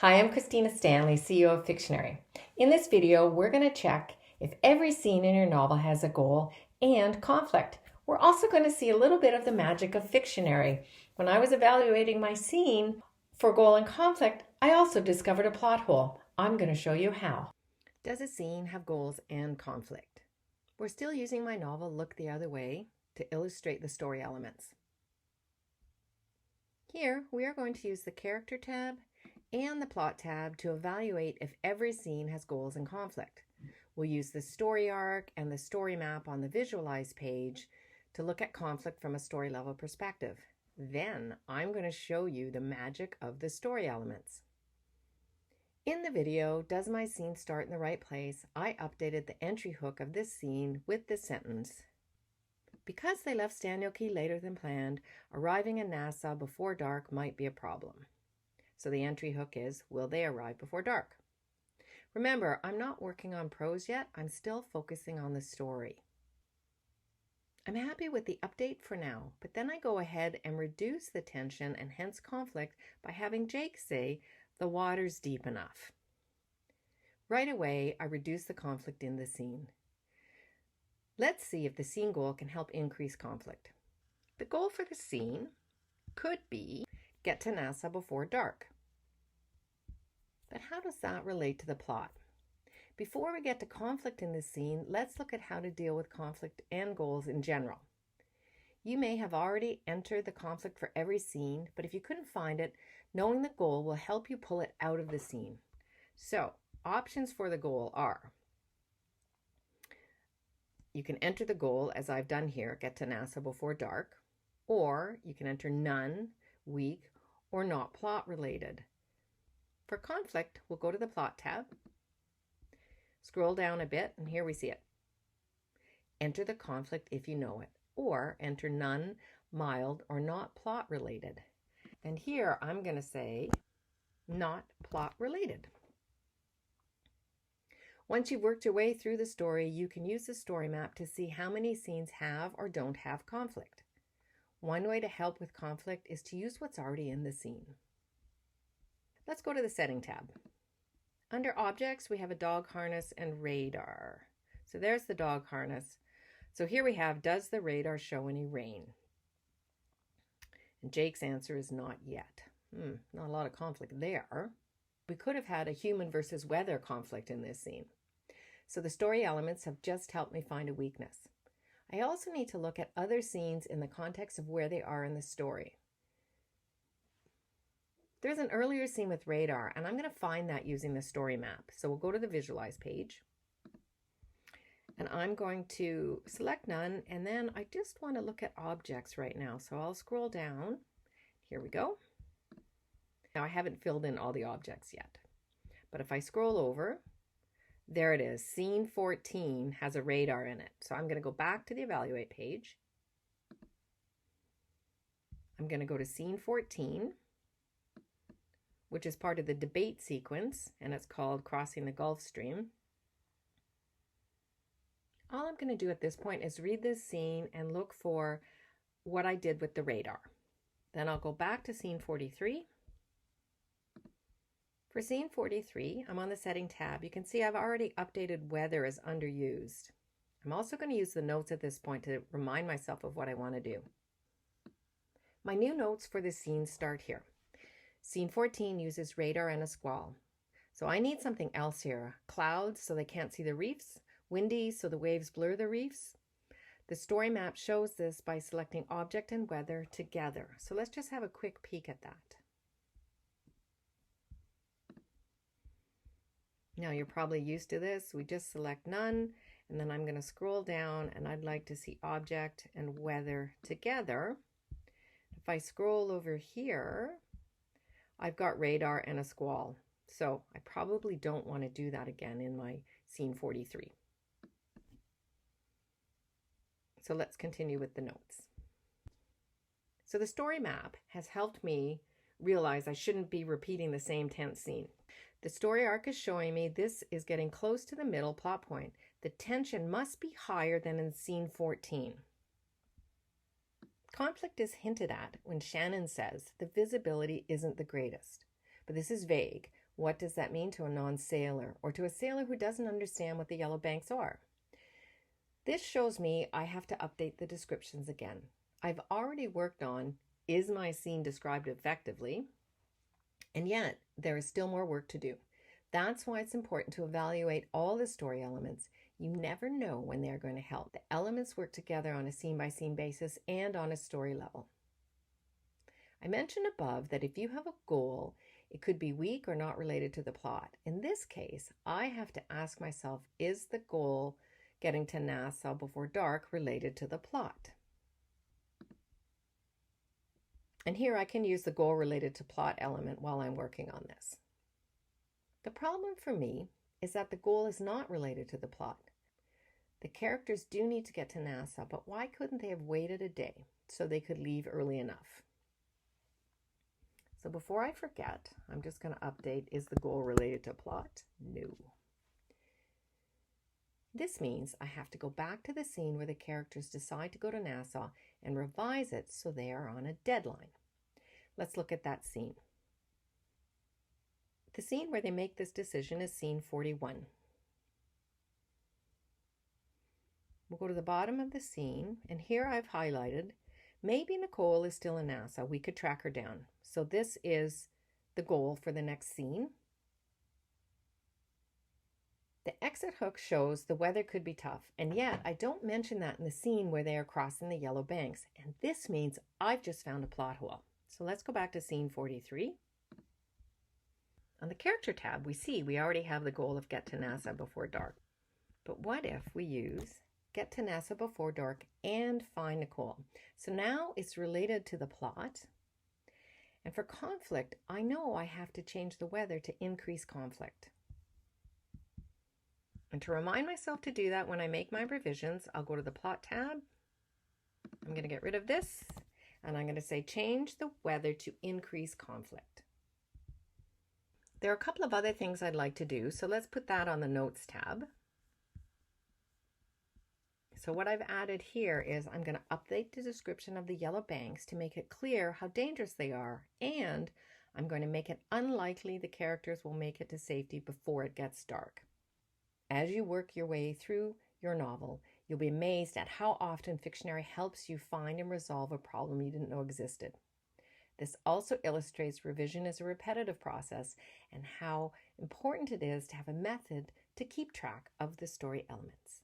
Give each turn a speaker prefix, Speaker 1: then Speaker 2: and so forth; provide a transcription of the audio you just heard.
Speaker 1: Hi, I'm Christina Stanley, CEO of Fictionary. In this video, we're going to check if every scene in your novel has a goal and conflict. We're also going to see a little bit of the magic of Fictionary. When I was evaluating my scene for goal and conflict, I also discovered a plot hole. I'm going to show you how. Does a scene have goals and conflict? We're still using my novel Look the Other Way to illustrate the story elements. Here, we are going to use the Character tab and the Plot tab to evaluate if every scene has goals and conflict. We'll use the story arc and the story map on the Visualize page to look at conflict from a story level perspective. Then I'm going to show you the magic of the story elements. In the video, Does My Scene Start in the Right Place? I updated the entry hook of this scene with the sentence, because they left Stanioke later than planned, arriving in Nassau before dark might be a problem. So the entry hook is, will they arrive before dark? Remember, I'm not working on prose yet. I'm still focusing on the story. I'm happy with the update for now, but then I go ahead and reduce the tension and hence conflict by having Jake say, the water's deep enough. Right away, I reduce the conflict in the scene. Let's see if the scene goal can help increase conflict. The goal for the scene could be get to Nassau before dark. But how does that relate to the plot? Before we get to conflict in this scene, let's look at how to deal with conflict and goals in general. You may have already entered the conflict for every scene, but if you couldn't find it, knowing the goal will help you pull it out of the scene. So, options for the goal are: you can enter the goal, as I've done here, get to Nassau before dark, or you can enter none, weak, or not plot related. For conflict, we'll go to the Plot tab, scroll down a bit, and here we see it. Enter the conflict if you know it, or enter none, mild, or not plot related. And here I'm going to say not plot related. Once you've worked your way through the story, you can use the story map to see how many scenes have or don't have conflict. One way to help with conflict is to use what's already in the scene. Let's go to the Setting tab. Under Objects, we have a dog harness and radar. So there's the dog harness. So here we have, does the radar show any rain? And Jake's answer is not yet. Not a lot of conflict there. We could have had a human versus weather conflict in this scene. So the story elements have just helped me find a weakness. I also need to look at other scenes in the context of where they are in the story. There's an earlier scene with radar, and I'm going to find that using the story map. So we'll go to the Visualize page, and I'm going to select none, and then I just want to look at objects right now. So I'll scroll down. Here we go. Now I haven't filled in all the objects yet, but if I scroll over, there it is. Scene 14 has a radar in it. So I'm going to go back to the Evaluate page. I'm going to go to Scene 14, which is part of the debate sequence, and it's called Crossing the Gulf Stream. All I'm going to do at this point is read this scene and look for what I did with the radar. Then I'll go back to Scene 43. For Scene 43, I'm on the Setting tab. You can see I've already updated weather as underused. I'm also going to use the notes at this point to remind myself of what I want to do. My new notes for this scene start here. Scene 14 uses radar and a squall. So I need something else here. Clouds so they can't see the reefs. Windy so the waves blur the reefs. The story map shows this by selecting object and weather together. So let's just have a quick peek at that. Now you're probably used to this. We just select none, and then I'm going to scroll down, and I'd like to see object and weather together. If I scroll over here, I've got radar and a squall. So I probably don't want to do that again in my Scene 43. So let's continue with the notes. So the story map has helped me realize I shouldn't be repeating the same tense scene. The story arc is showing me this is getting close to the middle plot point. The tension must be higher than in Scene 14. Conflict is hinted at when Shannon says the visibility isn't the greatest, but this is vague. What does that mean to a non-sailor or to a sailor who doesn't understand what the yellow banks are? This shows me I have to update the descriptions again. I've already worked on, is my scene described effectively? And yet there is still more work to do. That's why it's important to evaluate all the story elements. You never know when they're going to help. The elements work together on a scene-by-scene basis and on a story level. I mentioned above that if you have a goal, it could be weak or not related to the plot. In this case, I have to ask myself, is the goal getting to Nassau before dark related to the plot? And here I can use the goal related to plot element while I'm working on this. The problem for me is that the goal is not related to the plot. The characters do need to get to Nassau, but why couldn't they have waited a day so they could leave early enough? So before I forget, I'm just going to update, is the goal related to plot? No. This means I have to go back to the scene where the characters decide to go to Nassau and revise it so they are on a deadline. Let's look at that scene. The scene where they make this decision is scene 41. We'll go to the bottom of the scene, and here I've highlighted, maybe Nicole is still in Nassau. We could track her down. So this is the goal for the next scene. The exit hook shows the weather could be tough, and yet I don't mention that in the scene where they are crossing the yellow banks, and this means I've just found a plot hole. So let's go back to scene 43. On the character tab, we see we already have the goal of get to Nassau before dark. But what if we use get to Nassau before dark and find Nicole? So now it's related to the plot. And for conflict, I know I have to change the weather to increase conflict. And to remind myself to do that when I make my revisions, I'll go to the plot tab. I'm going to get rid of this, and I'm going to say change the weather to increase conflict. There are a couple of other things I'd like to do, so let's put that on the Notes tab. So what I've added here is I'm going to update the description of the yellow banks to make it clear how dangerous they are, and I'm going to make it unlikely the characters will make it to safety before it gets dark. As you work your way through your novel, you'll be amazed at how often Fictionary helps you find and resolve a problem you didn't know existed. This also illustrates revision as a repetitive process and how important it is to have a method to keep track of the story elements.